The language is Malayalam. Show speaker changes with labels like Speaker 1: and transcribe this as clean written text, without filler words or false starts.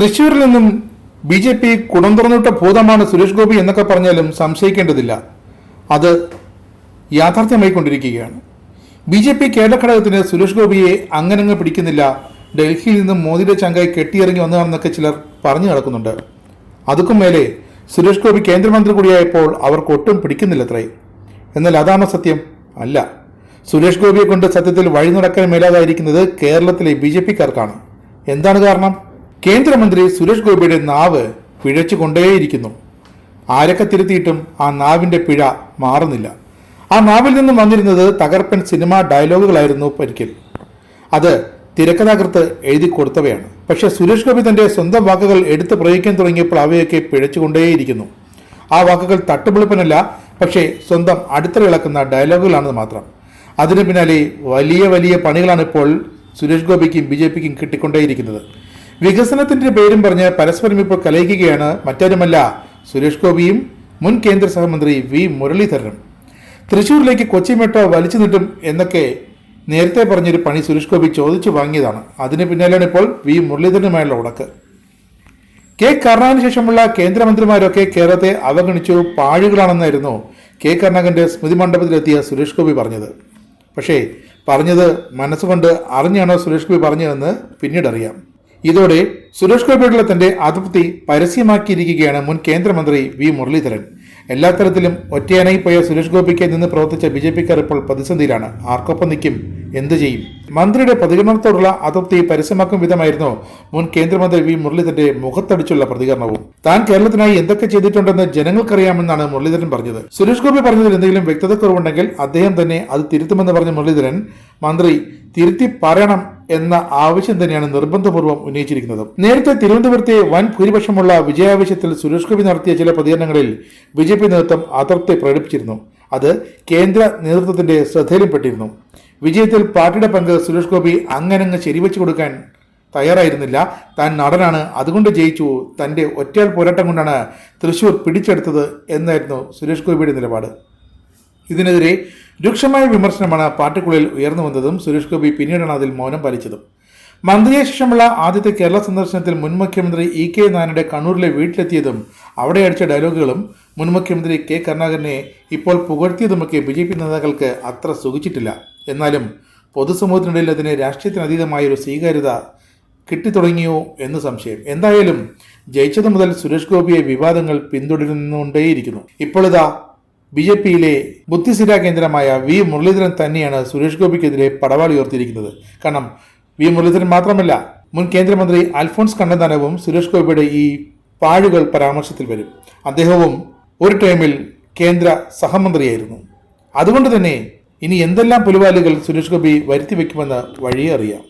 Speaker 1: തൃശ്ശൂരിൽ നിന്നും BJP കുടം തുറന്നിട്ട ഭൂതമാണ് സുരേഷ് ഗോപി എന്നൊക്കെ പറഞ്ഞാലും സംശയിക്കേണ്ടതില്ല. അത് യാഥാർത്ഥ്യമായിക്കൊണ്ടിരിക്കുകയാണ്. BJP കേരള ഘടകത്തിന് സുരേഷ് ഗോപിയെ അങ്ങനങ്ങ് പിടിക്കുന്നില്ല, ഡൽഹിയിൽ നിന്നും മോദിയുടെ ചങ്കായി കെട്ടിയിറങ്ങി വന്നതാണെന്നൊക്കെ ചിലർ പറഞ്ഞു നടക്കുന്നുണ്ട്. അതുക്കും മേലെ സുരേഷ് ഗോപി കേന്ദ്രമന്ത്രി കൂടിയായപ്പോൾ അവർക്ക് ഒട്ടും പിടിക്കുന്നില്ലത്രേ. എന്നാൽ അതാണോ സത്യം? അല്ല. സുരേഷ് ഗോപിയെ കൊണ്ട് സത്യത്തിൽ വഴി നടക്കാൻ മേലാതായിരിക്കുന്നത് കേരളത്തിലെ BJPക്കാർക്കാണ്. എന്താണ് കാരണം? കേന്ദ്രമന്ത്രി സുരേഷ് ഗോപിയുടെ നാവ് പിഴച്ചു കൊണ്ടേയിരിക്കുന്നു. ആരൊക്കെ തിരുത്തിയിട്ടും ആ നാവിന്റെ പിഴ മാറുന്നില്ല. ആ നാവിൽ നിന്നും വന്നിരുന്നത് തകർപ്പൻ സിനിമാ ഡയലോഗുകളായിരുന്നു ഒരിക്കൽ. അത് തിരക്കഥാകൃത്ത് എഴുതി കൊടുത്തവയാണ്. പക്ഷെ സുരേഷ് ഗോപി തന്റെ സ്വന്തം വാക്കുകൾ എടുത്ത് പ്രയോഗിക്കാൻ തുടങ്ങിയപ്പോൾ അവയൊക്കെ പിഴച്ചുകൊണ്ടേയിരിക്കുന്നു. ആ വാക്കുകൾ തട്ടുപൊളിപ്പനല്ല, പക്ഷേ സ്വന്തം അടിത്തറ ഇളക്കുന്ന ഡയലോഗുകളാണെന്ന് മാത്രം. അതിന് പിന്നാലെ വലിയ വലിയ പണികളാണ് ഇപ്പോൾ സുരേഷ് ഗോപിക്കും BJPക്കും കിട്ടിക്കൊണ്ടേയിരിക്കുന്നത്. വികസനത്തിന്റെ പേരും പറഞ്ഞ് പരസ്പരം ഇപ്പോൾ കലയിക്കുകയാണ് മറ്റാരുമല്ല, സുരേഷ് ഗോപിയും മുൻ കേന്ദ്ര സഹമന്ത്രി V മുരളീധരനും. തൃശ്ശൂരിലേക്ക് കൊച്ചി മെട്രോ വലിച്ചു നീട്ടും എന്നൊക്കെ നേരത്തെ പറഞ്ഞൊരു പണി സുരേഷ് ഗോപി ചോദിച്ചു വാങ്ങിയതാണ്. അതിന് പിന്നാലെയാണ് ഇപ്പോൾ V മുരളീധരനുമായുള്ള ഉടക്ക്. K കരുണാകരന് ശേഷമുള്ള കേന്ദ്രമന്ത്രിമാരൊക്കെ കേരളത്തെ അവഗണിച്ചു പാഴുകളാണെന്നായിരുന്നു K കരുണാകരന്റെ സ്മൃതി മണ്ഡപത്തിലെത്തിയ സുരേഷ് ഗോപി പറഞ്ഞത്. പക്ഷേ പറഞ്ഞത് മനസ്സുകൊണ്ട് അറിഞ്ഞാണോ സുരേഷ് ഗോപി പറഞ്ഞതെന്ന് പിന്നീട് അറിയാം. ഇതോടെ സുരേഷ് ഗോപിയോടുള്ള തന്റെ അതൃപ്തി പരസ്യമാക്കിയിരിക്കുകയാണ് മുൻ കേന്ദ്രമന്ത്രി V മുരളീധരൻ. എല്ലാ തരത്തിലും ഒറ്റയാനായി പോയ സുരേഷ് ഗോപിക്ക് നിന്ന് പ്രവർത്തിച്ച BJPക്കാർ ഇപ്പോൾ പ്രതിസന്ധിയിലാണ്. ആർക്കൊപ്പം നിൽക്കും? എന്ത് ചെയ്യും? മന്ത്രിയുടെ പ്രതികരണത്തോടുള്ള അതൃപ്തി പരസ്യമാക്കും വിധമായിരുന്നു മുൻ കേന്ദ്രമന്ത്രി V മുരളീധരന്റെ മുഖത്തടിച്ചുള്ള പ്രതികരണവും. താൻ കേരളത്തിനായി എന്തൊക്കെ ചെയ്തിട്ടുണ്ടെന്ന് ജനങ്ങൾക്കറിയാമെന്നാണ് മുരളീധരൻ പറഞ്ഞത്. സുരേഷ് ഗോപി പറഞ്ഞതിൽ എന്തെങ്കിലും വ്യക്തതക്കുറവുണ്ടെങ്കിൽ അദ്ദേഹം തന്നെ അത് തിരുത്തുമെന്ന് പറഞ്ഞ മുരളീധരൻ മന്ത്രി തിരുത്തി പറയണം എന്ന ആവശ്യം തന്നെയാണ് നിർബന്ധപൂർവ്വം ഉന്നയിച്ചിരിക്കുന്നത്. നേരത്തെ തിരുവനന്തപുരത്തെ വൻ ഭൂരിപക്ഷമുള്ള വിജയാവശ്യത്തിൽ സുരേഷ് ഗോപി നടത്തിയ ചില പ്രതികരണങ്ങളിൽ BJP നേതൃത്വം അതൃപ്തി പ്രകടിപ്പിച്ചിരുന്നു. അത് കേന്ദ്ര നേതൃത്വത്തിന്റെ ശ്രദ്ധയിൽപ്പെട്ടിരുന്നു. വിജയത്തിൽ പാർട്ടിയുടെ പങ്ക് സുരേഷ് ഗോപി അങ്ങനങ്ങ് ശരിവെച്ചു കൊടുക്കാൻ തയ്യാറായിരുന്നില്ല. താൻ നടനാണ്, അതുകൊണ്ട് ജയിച്ചു, തന്റെ ഒറ്റയാൾ പോരാട്ടം കൊണ്ടാണ് തൃശൂർ പിടിച്ചെടുത്തത് എന്നായിരുന്നു സുരേഷ് ഗോപിയുടെ നിലപാട്. ഇതിനെതിരെ രൂക്ഷമായ വിമർശനമാണ് പാർട്ടിക്കുള്ളിൽ ഉയർന്നു വന്നതും സുരേഷ് ഗോപി പിന്നീടാണ് അതിൽ മൗനം പാലിച്ചതും. മന്ത്രിയെ ശേഷമുള്ള ആദ്യത്തെ കേരള സന്ദർശനത്തിൽ മുൻ മുഖ്യമന്ത്രി EK നായരുടെ കണ്ണൂരിലെ വീട്ടിലെത്തിയതും അവിടെ അടിച്ച ഡയലോഗുകളും മുൻ മുഖ്യമന്ത്രി K കരുണാകരനെ ഇപ്പോൾ പുകഴ്ത്തിയതുമൊക്കെ BJP നേതാക്കൾക്ക് അത്ര സുഖിച്ചിട്ടില്ല. എന്നാലും പൊതുസമൂഹത്തിനിടയിൽ അതിന് രാഷ്ട്രീയത്തിനതീതമായൊരു സ്വീകാര്യത കിട്ടിത്തുടങ്ങിയോ എന്ന് സംശയം. എന്തായാലും ജയിച്ചതു മുതൽ സുരേഷ് ഗോപിയെ വിവാദങ്ങൾ പിന്തുടരുന്നുകൊണ്ടേയിരിക്കുന്നു. ഇപ്പോൾ ഇതാ BJPയിലെ ബുദ്ധിസ്ഥിര കേന്ദ്രമായ V മുരളീധരൻ തന്നെയാണ് സുരേഷ് ഗോപിക്കെതിരെ പടവാളി ഉയർത്തിയിരിക്കുന്നത്. കാരണം V മുരളീധരൻ മാത്രമല്ല, മുൻ കേന്ദ്രമന്ത്രി അൽഫോൺസ് കണ്ണന്താനവും സുരേഷ് ഗോപിയുടെ ഈ പാഴുകൾ പരാമർശത്തിൽ വരും. അദ്ദേഹവും ഒരു ടൈമിൽ കേന്ദ്ര സഹമന്ത്രിയായിരുന്നു. അതുകൊണ്ട് തന്നെ ഇനി എന്തെല്ലാം പുലിവാലുകൾ സുരേഷ് ഗോപി വരുത്തി വെക്കുമെന്ന് വഴിയേ അറിയാം.